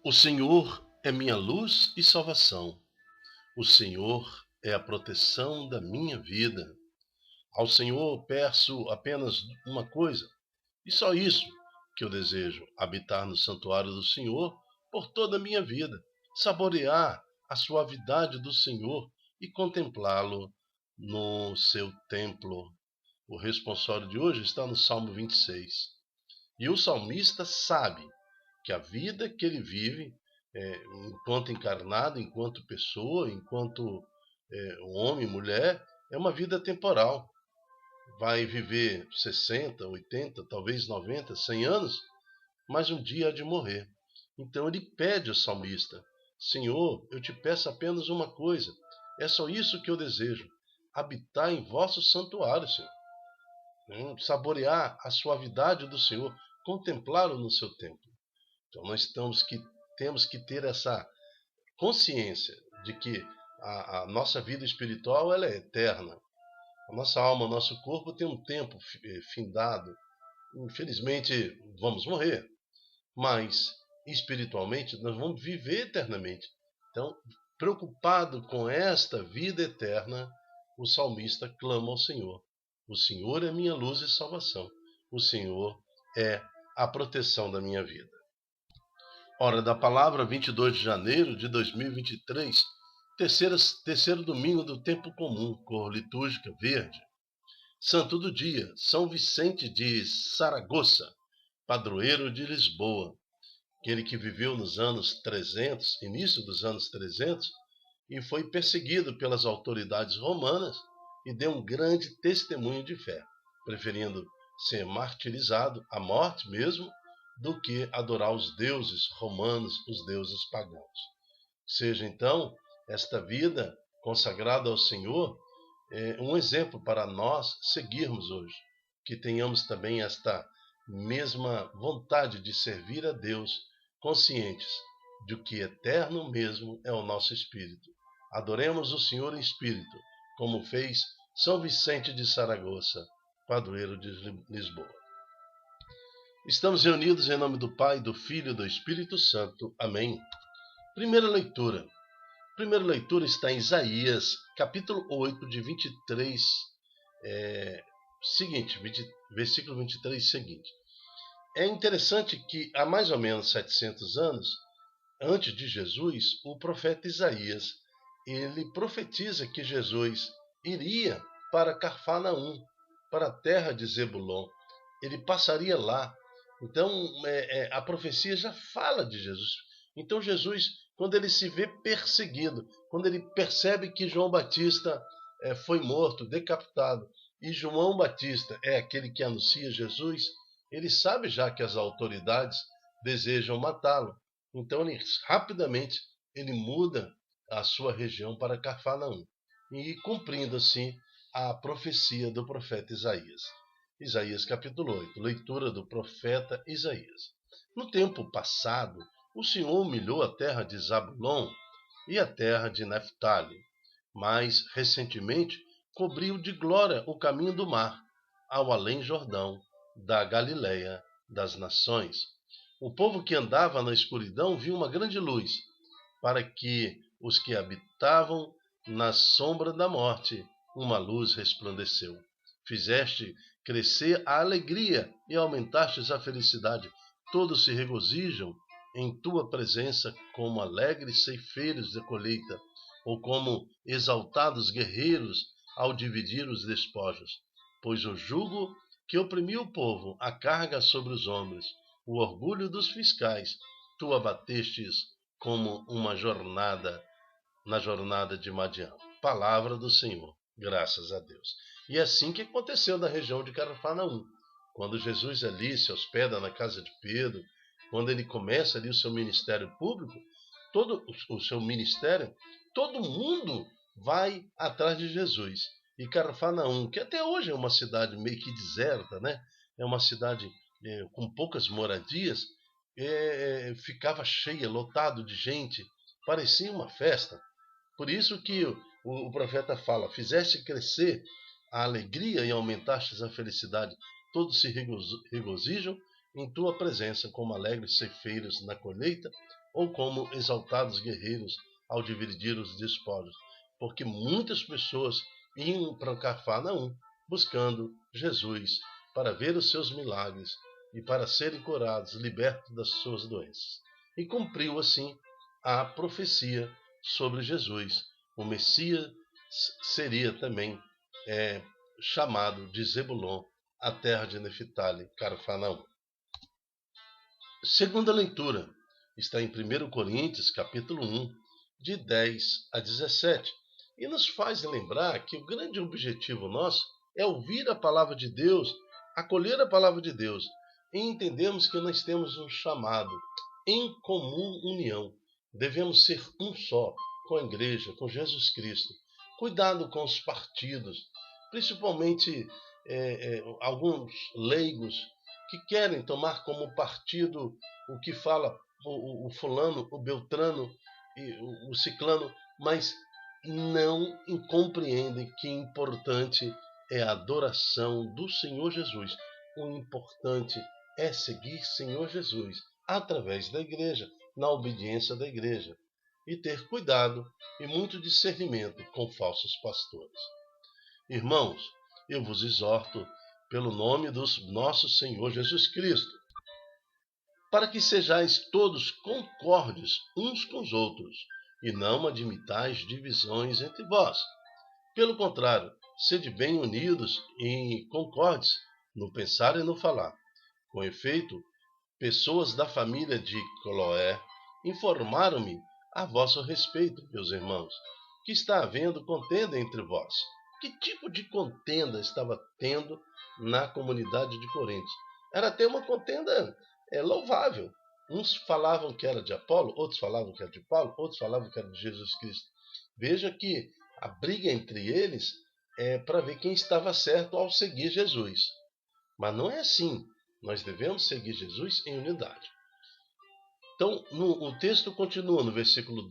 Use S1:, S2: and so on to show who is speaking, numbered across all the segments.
S1: O Senhor é minha luz e salvação. O Senhor é a proteção da minha vida. Ao Senhor peço apenas uma coisa, e só isso que eu desejo: habitar no santuário do Senhor por toda a minha vida, saborear a suavidade do Senhor e contemplá-lo no seu templo. O responsório de hoje está no Salmo 26. E o salmista sabe que a vida que ele vive, enquanto encarnado, enquanto pessoa, enquanto homem, mulher, é uma vida temporal. Vai viver 60, 80, talvez 90, 100 anos, mas um dia há de morrer. Então ele pede ao salmista: Senhor, eu te peço apenas uma coisa, é só isso que eu desejo: habitar em vosso santuário, Senhor. Saborear a suavidade do Senhor, contemplá-lo no seu templo. Então nós temos que ter essa consciência de que a nossa vida espiritual ela é eterna. A nossa alma, o nosso corpo tem um tempo findado. Infelizmente vamos morrer, mas espiritualmente nós vamos viver eternamente. Então, preocupado com esta vida eterna, o salmista clama ao Senhor: o Senhor é minha luz e salvação. O Senhor é a proteção da minha vida. Hora da palavra, 22 de janeiro de 2023, terceiro domingo do tempo comum, cor litúrgica verde. Santo do dia, São Vicente de Saragoça, padroeiro de Lisboa. Aquele que viveu nos anos 300, início dos anos 300, e foi perseguido pelas autoridades romanas e deu um grande testemunho de fé, preferindo ser martirizado, à morte mesmo, do que adorar os deuses romanos, os deuses pagãos. Seja então esta vida consagrada ao Senhor um exemplo para nós seguirmos hoje, que tenhamos também esta mesma vontade de servir a Deus, conscientes de que eterno mesmo é o nosso espírito. Adoremos o Senhor em espírito, como fez São Vicente de Saragoça, padroeiro de Lisboa. Estamos reunidos em nome do Pai, do Filho e do Espírito Santo. Amém. Primeira leitura. Primeira leitura está em Isaías, capítulo 8, de 23, versículo 23 seguinte. É interessante que há mais ou menos 700 anos, antes de Jesus, o profeta Isaías, ele profetiza que Jesus iria para Cafarnaum, para a terra de Zebulon. Ele passaria lá. Então, a profecia já fala de Jesus. Então, Jesus, quando ele se vê perseguido, quando ele percebe que João Batista foi morto, decapitado, e João Batista é aquele que anuncia Jesus, ele sabe já que as autoridades desejam matá-lo. Então, rapidamente, ele muda a sua região para Cafarnaum, e cumprindo assim a profecia do profeta Isaías. Isaías capítulo 8, leitura do profeta Isaías. No tempo passado, o Senhor humilhou a terra de Zabulon e a terra de Neftali, mas recentemente cobriu de glória o caminho do mar, ao além Jordão, da Galileia das nações. O povo que andava na escuridão viu uma grande luz, para que os que habitavam na sombra da morte, uma luz resplandeceu. Fizeste crescer a alegria e aumentastes a felicidade. Todos se regozijam em tua presença como alegres ceifeiros da colheita, ou como exaltados guerreiros ao dividir os despojos. Pois o jugo que oprimiu o povo, a carga sobre os ombros, o orgulho dos fiscais, tu abatestes como na jornada de Madiã. Palavra do Senhor, graças a Deus. E é assim que aconteceu na região de Cafarnaum. Quando Jesus ali se hospeda na casa de Pedro, quando ele começa ali o seu ministério público, todo o seu ministério, todo mundo vai atrás de Jesus. E Cafarnaum, que até hoje é uma cidade meio que deserta, né? É uma cidade com poucas moradias, ficava cheia, lotado de gente, parecia uma festa. Por isso que o profeta fala: fizeste crescer a alegria e aumentastes a felicidade. Todos se regozijam em tua presença, como alegres ceifeiros na colheita, ou como exaltados guerreiros ao dividir os despojos, porque muitas pessoas iam para Cafarnaum buscando Jesus para ver os seus milagres e para serem curados, libertos das suas doenças. E cumpriu assim a profecia sobre Jesus. O Messias seria também chamado de Zebulon, a terra de Neftali, Cafarnaum. Segunda leitura está em 1 Coríntios, capítulo 1, de 10 a 17, e nos faz lembrar que o grande objetivo nosso é ouvir a palavra de Deus, acolher a palavra de Deus, e entendermos que nós temos um chamado em comum união. Devemos ser um só com a igreja, com Jesus Cristo. Cuidado com os partidos, principalmente alguns leigos que querem tomar como partido o que fala o fulano, o beltrano e o ciclano, mas não compreendem que importante é a adoração do Senhor Jesus. O importante é seguir Senhor Jesus através da igreja, na obediência da igreja, e ter cuidado e muito discernimento com falsos pastores. Irmãos, eu vos exorto pelo nome do nosso Senhor Jesus Cristo, para que sejais todos concordes uns com os outros, e não admitais divisões entre vós. Pelo contrário, sede bem unidos e concordes no pensar e no falar. Com efeito, pessoas da família de Cloé informaram-me a vosso respeito, meus irmãos, que está havendo contenda entre vós. Que tipo de contenda estava tendo na comunidade de Corinto? Era até uma contenda louvável. Uns falavam que era de Apolo, outros falavam que era de Paulo, outros falavam que era de Jesus Cristo. Veja que a briga entre eles é para ver quem estava certo ao seguir Jesus. Mas não é assim. Nós devemos seguir Jesus em unidade. Então, o texto continua no versículo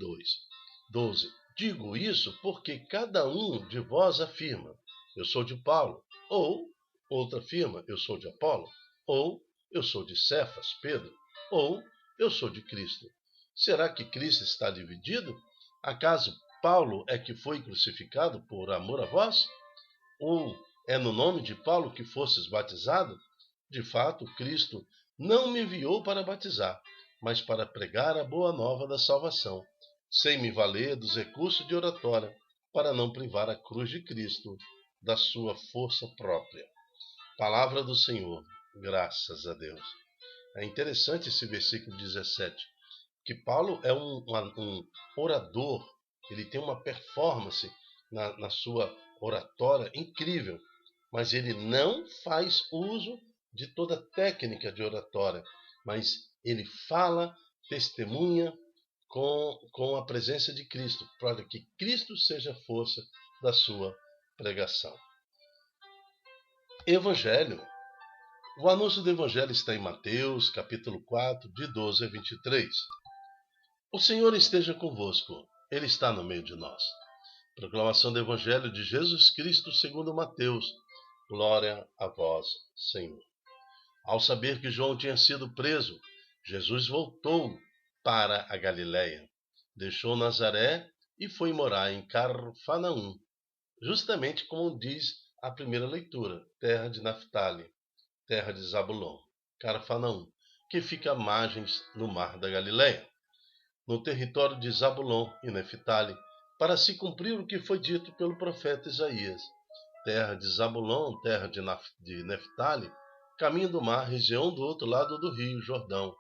S1: 12. Digo isso porque cada um de vós afirma, eu sou de Paulo, ou outra afirma, eu sou de Apolo, ou eu sou de Cefas, Pedro, ou eu sou de Cristo. Será que Cristo está dividido? Acaso Paulo é que foi crucificado por amor a vós? Ou é no nome de Paulo que fostes batizados? De fato, Cristo não me enviou para batizar, mas para pregar a boa nova da salvação, sem me valer dos recursos de oratória, para não privar a cruz de Cristo da sua força própria. Palavra do Senhor, graças a Deus. É interessante esse versículo 17, que Paulo é um orador, ele tem uma performance na sua oratória incrível, mas ele não faz uso de toda técnica de oratória, mas ele fala, testemunha com a presença de Cristo, para que Cristo seja a força da sua pregação. Evangelho. O anúncio do Evangelho está em Mateus, capítulo 4, de 12 a 23. O Senhor esteja convosco, Ele está no meio de nós. Proclamação do Evangelho de Jesus Cristo segundo Mateus. Glória a vós, Senhor. Ao saber que João tinha sido preso, Jesus voltou para a Galiléia, deixou Nazaré e foi morar em Cafarnaum, justamente como diz a primeira leitura, terra de Neftali, terra de Zabulon, Cafarnaum, que fica à margens no mar da Galiléia, no território de Zabulon e Neftali, para se cumprir o que foi dito pelo profeta Isaías. Terra de Zabulon, terra de Neftali, caminho do mar, região do outro lado do rio Jordão,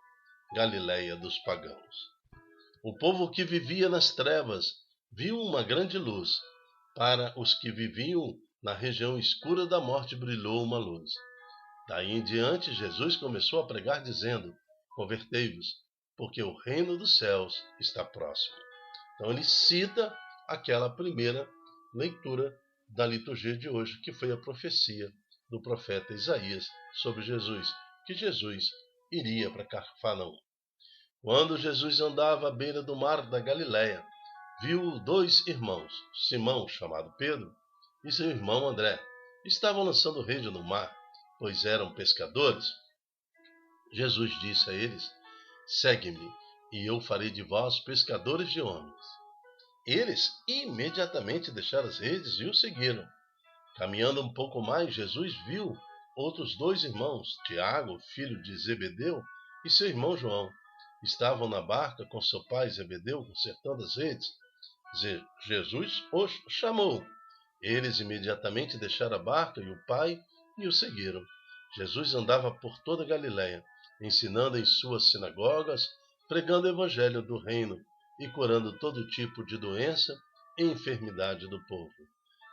S1: Galiléia dos pagãos. O povo que vivia nas trevas viu uma grande luz. Para os que viviam na região escura da morte brilhou uma luz. Daí em diante, Jesus começou a pregar dizendo, convertei-vos, porque o reino dos céus está próximo. Então ele cita aquela primeira leitura da liturgia de hoje, que foi a profecia do profeta Isaías sobre Jesus, que Jesus iria para Cafarnaum. Quando Jesus andava à beira do mar da Galiléia, viu dois irmãos, Simão, chamado Pedro, e seu irmão André. Estavam lançando rede no mar, pois eram pescadores. Jesus disse a eles, segue-me, e eu farei de vós pescadores de homens. Eles imediatamente deixaram as redes e o seguiram. Caminhando um pouco mais, Jesus viu outros 2 irmãos, Tiago, filho de Zebedeu, e seu irmão João. Estavam na barca com seu pai Zebedeu, consertando as redes. Jesus os chamou. Eles imediatamente deixaram a barca e o pai e o seguiram. Jesus andava por toda a Galiléia, ensinando em suas sinagogas, pregando o evangelho do reino e curando todo tipo de doença e enfermidade do povo.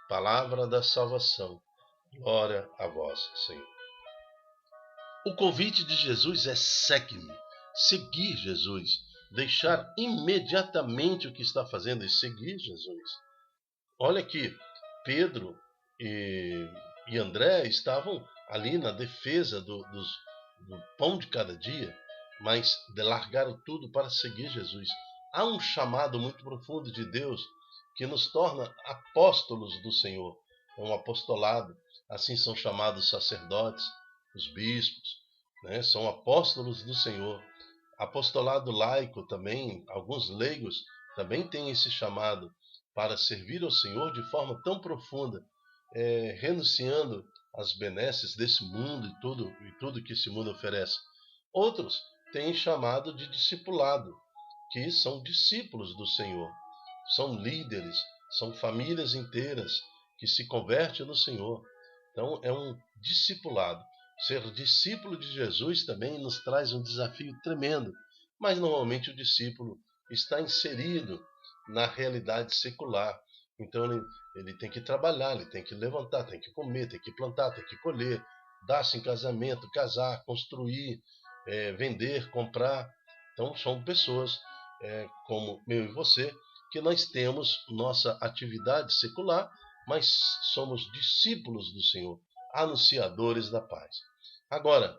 S1: Palavra da salvação. Glória a vós, Senhor. O convite de Jesus é: segue-me. Seguir Jesus. Deixar imediatamente o que está fazendo e seguir Jesus. Olha aqui, Pedro e André estavam ali na defesa do pão de cada dia, mas largaram tudo para seguir Jesus. Há um chamado muito profundo de Deus que nos torna apóstolos do Senhor. É um apostolado, assim são chamados os sacerdotes, os bispos, né? São apóstolos do Senhor. Apostolado laico também, alguns leigos também têm esse chamado para servir ao Senhor de forma tão profunda, renunciando às benesses desse mundo e tudo que esse mundo oferece. Outros têm chamado de discipulado, que são discípulos do Senhor, são líderes, são famílias inteiras que se convertem no Senhor. Então é um discipulado. Ser discípulo de Jesus também nos traz um desafio tremendo, mas normalmente o discípulo está inserido na realidade secular. Então ele tem que trabalhar, ele tem que levantar, tem que comer, tem que plantar, tem que colher, dar-se em casamento, casar, construir, vender, comprar. Então são pessoas como eu e você, que nós temos nossa atividade secular, mas somos discípulos do Senhor, anunciadores da paz. Agora,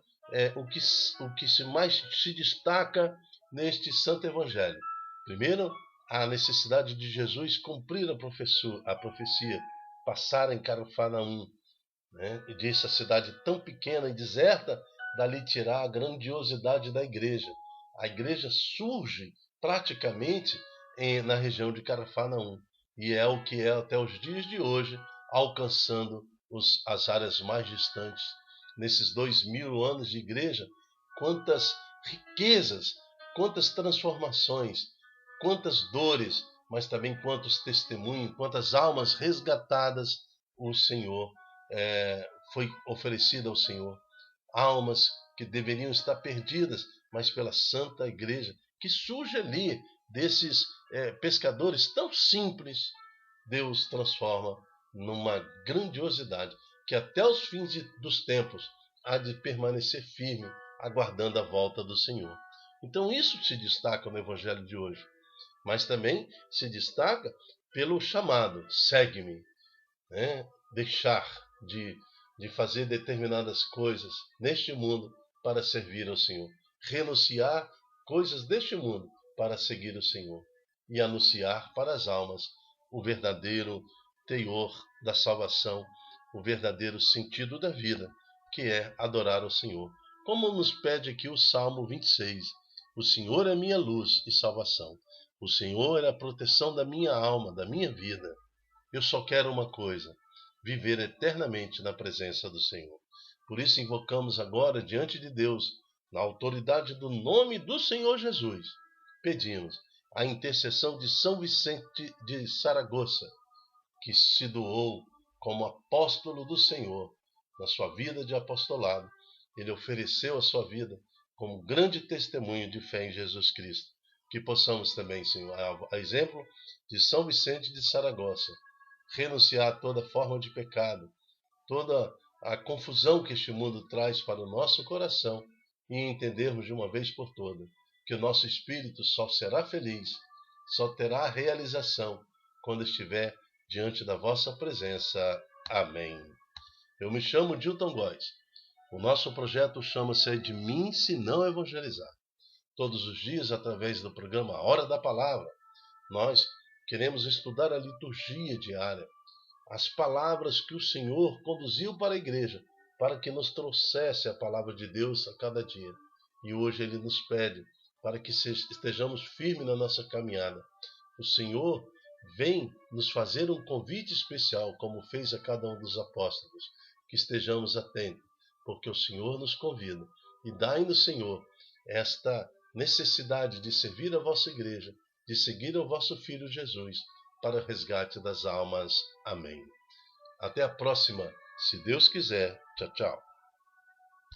S1: o que mais se destaca neste Santo Evangelho? Primeiro, a necessidade de Jesus cumprir a profecia, passar em Cafarnaum, né? E disse: a cidade tão pequena e deserta, dali tirar a grandiosidade da igreja. A igreja surge praticamente na região de Cafarnaum, e é o que é até os dias de hoje, alcançando as áreas mais distantes. Nesses 2000 anos de igreja, quantas riquezas, quantas transformações, quantas dores, mas também quantos testemunhos, quantas almas resgatadas o Senhor foi oferecida ao Senhor. Almas que deveriam estar perdidas, mas pela Santa Igreja, que surge ali desses pescadores tão simples, Deus transforma numa grandiosidade que até os fins dos tempos há de permanecer firme, aguardando a volta do Senhor. Então isso se destaca no Evangelho de hoje, mas também se destaca pelo chamado: segue-me, né? Deixar de fazer determinadas coisas neste mundo para servir ao Senhor, renunciar coisas deste mundo para seguir o Senhor e anunciar para as almas o verdadeiro teor da salvação, o verdadeiro sentido da vida, que é adorar o Senhor. Como nos pede aqui o Salmo 26, o Senhor é minha luz e salvação. O Senhor é a proteção da minha alma, da minha vida. Eu só quero uma coisa: viver eternamente na presença do Senhor. Por isso invocamos agora diante de Deus, na autoridade do nome do Senhor Jesus, pedimos a intercessão de São Vicente de Saragoça, que se doou como apóstolo do Senhor na sua vida de apostolado. Ele ofereceu a sua vida como grande testemunho de fé em Jesus Cristo. Que possamos também, Senhor, a exemplo de São Vicente de Saragoça, renunciar a toda forma de pecado, toda a confusão que este mundo traz para o nosso coração e entendermos de uma vez por todas que o nosso espírito só será feliz, só terá realização quando estiver diante da vossa presença. Amém. Eu me chamo Dilton Góes. O nosso projeto chama-se De Mim Se Não Evangelizar. Todos os dias, através do programa Hora da Palavra, nós queremos estudar a liturgia diária, as palavras que o Senhor conduziu para a igreja, para que nos trouxesse a palavra de Deus a cada dia. E hoje Ele nos pede para que estejamos firmes na nossa caminhada. O Senhor vem nos fazer um convite especial, como fez a cada um dos apóstolos, que estejamos atentos, porque o Senhor nos convida. E dai-nos, Senhor, esta necessidade de servir a vossa igreja, de seguir o vosso Filho Jesus, para o resgate das almas. Amém. Até a próxima, se Deus quiser. Tchau, tchau.